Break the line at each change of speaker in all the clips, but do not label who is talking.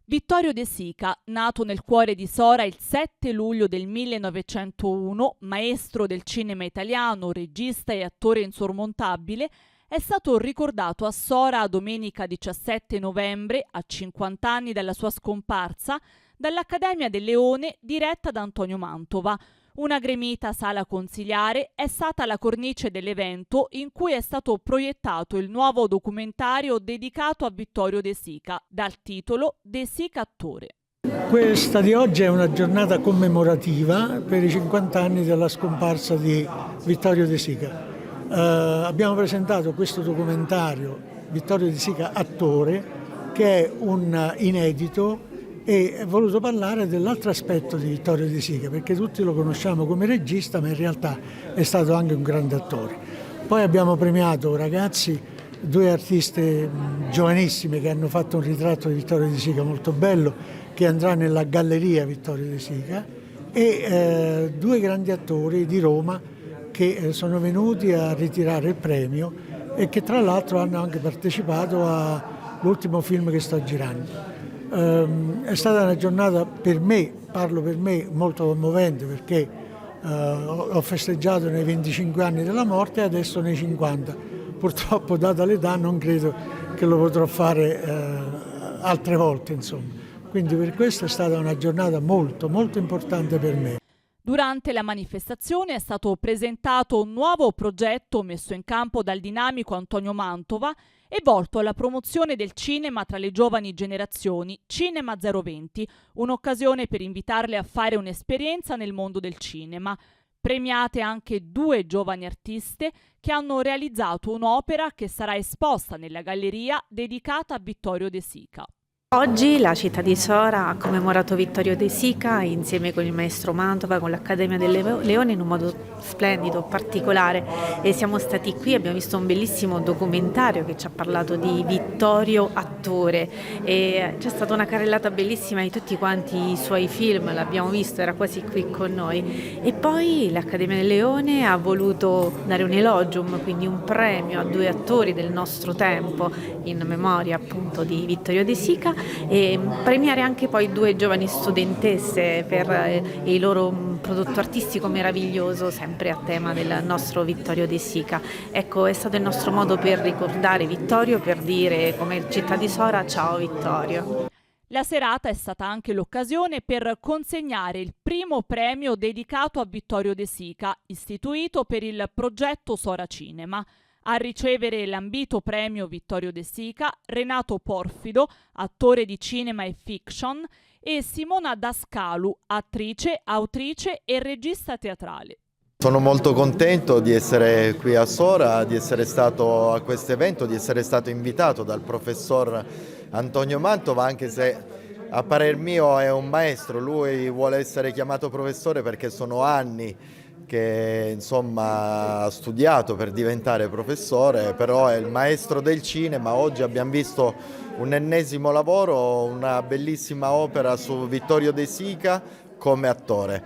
Vittorio De Sica, nato nel cuore di Sora il 7 luglio del 1901, maestro del cinema italiano, regista e attore insormontabile, è stato ricordato a Sora domenica 17 novembre, a 50 anni dalla sua scomparsa, dall'Accademia del Leone diretta da Antonio Mantova. Una gremita sala consiliare è stata la cornice dell'evento in cui è stato proiettato il nuovo documentario dedicato a Vittorio De Sica, dal titolo De Sica attore.
Questa di oggi è una giornata commemorativa per i 50 anni della scomparsa di Vittorio De Sica. Abbiamo presentato questo documentario Vittorio De Sica attore, che è un inedito, e ho voluto parlare dell'altro aspetto di Vittorio De Sica, perché tutti lo conosciamo come regista, ma in realtà è stato anche un grande attore. Poi abbiamo premiato ragazzi, due artiste giovanissime che hanno fatto un ritratto di Vittorio De Sica molto bello, che andrà nella galleria Vittorio De Sica, e due grandi attori di Roma che sono venuti a ritirare il premio e che tra l'altro hanno anche partecipato all'ultimo film che sto girando. È stata una giornata per me, parlo per me, molto commovente, perché ho festeggiato nei 25 anni della morte e adesso nei 50. Purtroppo, data l'età, non credo che lo potrò fare altre volte, insomma. Quindi per questo è stata una giornata molto, molto importante per me.
Durante la manifestazione è stato presentato un nuovo progetto messo in campo dal dinamico Antonio Mantova e volto alla promozione del cinema tra le giovani generazioni, Cinema 020, un'occasione per invitarle a fare un'esperienza nel mondo del cinema. Premiate anche due giovani artiste che hanno realizzato un'opera che sarà esposta nella galleria dedicata a Vittorio De Sica.
Oggi la città di Sora ha commemorato Vittorio De Sica insieme con il maestro Mantova, con l'Accademia del Leone in un modo splendido, particolare, e siamo stati qui, abbiamo visto un bellissimo documentario che ci ha parlato di Vittorio attore e c'è stata una carrellata bellissima di tutti quanti i suoi film, l'abbiamo visto, era quasi qui con noi, e poi l'Accademia del Leone ha voluto dare un elogium, quindi un premio a due attori del nostro tempo in memoria appunto di Vittorio De Sica, e premiare anche poi due giovani studentesse per il loro prodotto artistico meraviglioso, sempre a tema del nostro Vittorio De Sica. Ecco, è stato il nostro modo per ricordare Vittorio, per dire come città di Sora ciao Vittorio.
La serata è stata anche l'occasione per consegnare il primo premio dedicato a Vittorio De Sica, istituito per il progetto Sora Cinema. A ricevere l'ambito premio Vittorio De Sica, Renato Porfido, attore di cinema e fiction, e Simona Dascalu, attrice, autrice e regista teatrale.
Sono molto contento di essere qui a Sora, di essere stato a questo evento, di essere stato invitato dal professor Antonio Mantova, anche se a parer mio è un maestro, lui vuole essere chiamato professore perché sono anni che insomma ha studiato per diventare professore, però è il maestro del cinema. Oggi abbiamo visto un ennesimo lavoro, una bellissima opera su Vittorio De Sica come attore.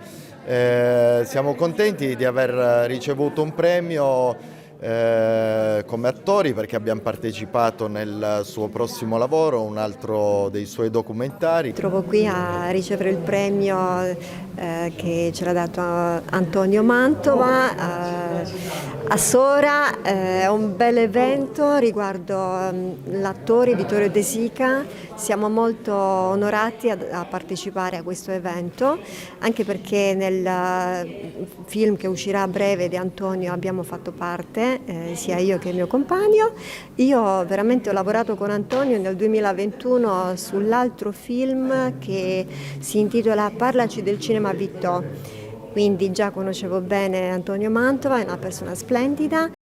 Siamo contenti di aver ricevuto un premio come attori perché abbiamo partecipato nel suo prossimo lavoro, un altro dei suoi documentari.
Trovo qui a ricevere il premio che ce l'ha dato Antonio Mantova a Sora, è un bel evento riguardo l'attore Vittorio De Sica. Siamo molto onorati a partecipare a questo evento, anche perché nel film che uscirà a breve di Antonio abbiamo fatto parte, sia io che il mio compagno. Io veramente ho lavorato con Antonio nel 2021 sull'altro film che si intitola Parlaci del cinema Vitto, quindi già conoscevo bene Antonio Mantova, è una persona splendida.